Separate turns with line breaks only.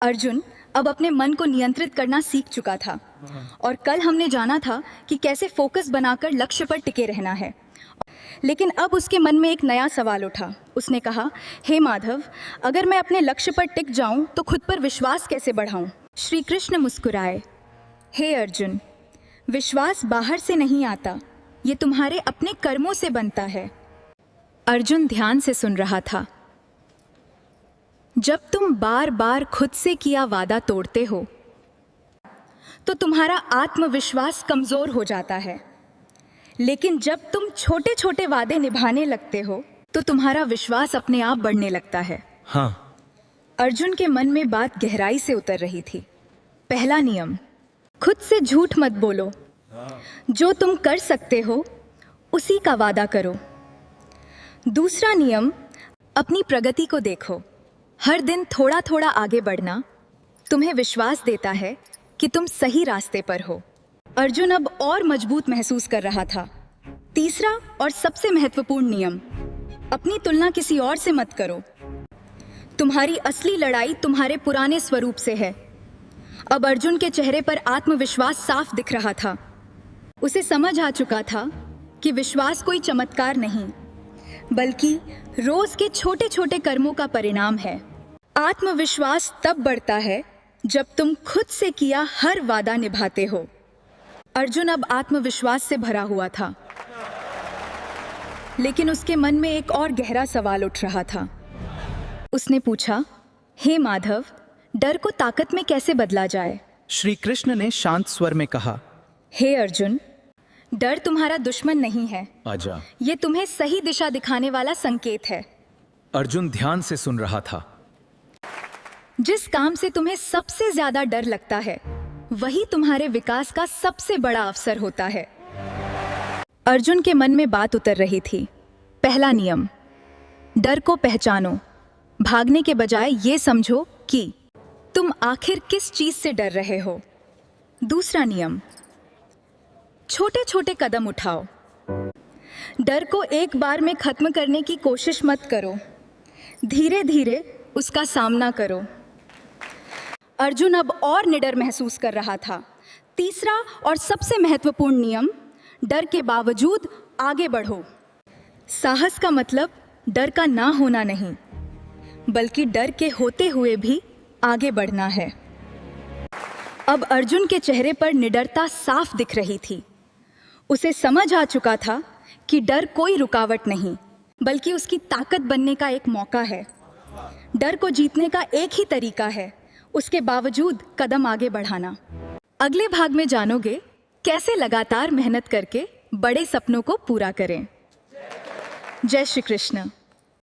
अर्जुन अब अपने मन को नियंत्रित करना सीख चुका था और कल हमने जाना था कि कैसे फोकस बनाकर लक्ष्य पर टिके रहना है। लेकिन अब उसके मन में एक नया सवाल उठा। उसने कहा, हे माधव, अगर मैं अपने लक्ष्य पर टिक जाऊं तो खुद पर विश्वास कैसे बढ़ाऊं? श्री कृष्ण मुस्कुराए, हे अर्जुन, विश्वास बाहर से नहीं आता, ये तुम्हारे अपने कर्मों से बनता है। अर्जुन ध्यान से सुन रहा था। जब तुम बार बार खुद से किया वादा तोड़ते हो तो तुम्हारा आत्मविश्वास कमजोर हो जाता है, लेकिन जब तुम छोटे छोटे वादे निभाने लगते हो तो तुम्हारा विश्वास अपने आप बढ़ने लगता है।
हाँ।
अर्जुन के मन में बात गहराई से उतर रही थी। पहला नियम, खुद से झूठ मत बोलो। जो तुम कर सकते हो उसी का वादा करो। दूसरा नियम, अपनी प्रगति को देखो। हर दिन थोड़ा थोड़ा आगे बढ़ना तुम्हें विश्वास देता है कि तुम सही रास्ते पर हो। अर्जुन अब और मजबूत महसूस कर रहा था। तीसरा और सबसे महत्वपूर्ण नियम, अपनी तुलना किसी और से मत करो। तुम्हारी असली लड़ाई तुम्हारे पुराने स्वरूप से है। अब अर्जुन के चेहरे पर आत्मविश्वास साफ दिख रहा था। उसे समझ आ चुका था कि विश्वास कोई चमत्कार नहीं, बल्कि रोज के छोटे छोटे कर्मों का परिणाम है। आत्मविश्वास तब बढ़ता है जब तुम खुद से किया हर वादा निभाते हो। अर्जुन अब आत्मविश्वास से भरा हुआ था, लेकिन उसके मन में एक और गहरा सवाल उठ रहा था। उसने पूछा, हे माधव, डर को ताकत में कैसे बदला जाए?
श्री कृष्ण ने शांत स्वर में कहा,
हे अर्जुन, डर तुम्हारा दुश्मन नहीं है।
आजा।
ये तुम्हें सही दिशा दिखाने वाला संकेत है।
अर्जुन ध्यान से सुन रहा था।
जिस काम से तुम्हें सबसे ज्यादा डर लगता है वही तुम्हारे विकास का सबसे बड़ा अवसर होता है। अर्जुन के मन में बात उतर रही थी। पहला नियम, डर को पहचानो। भागने के बजाय ये समझो कि तुम आखिर किस चीज से डर रहे हो। दूसरा नियम, छोटे छोटे कदम उठाओ। डर को एक बार में खत्म करने की कोशिश मत करो, धीरे धीरे उसका सामना करो। अर्जुन अब और निडर महसूस कर रहा था। तीसरा और सबसे महत्वपूर्ण नियम, डर के बावजूद आगे बढ़ो। साहस का मतलब डर का ना होना नहीं, बल्कि डर के होते हुए भी आगे बढ़ना है। अब अर्जुन के चेहरे पर निडरता साफ दिख रही थी। उसे समझ आ चुका था कि डर कोई रुकावट नहीं, बल्कि उसकी ताकत बनने का एक मौका है। डर को जीतने का एक ही तरीका है, उसके बावजूद कदम आगे बढ़ाना। अगले भाग में जानोगे कैसे लगातार मेहनत करके बड़े सपनों को पूरा करें। जय श्री कृष्ण।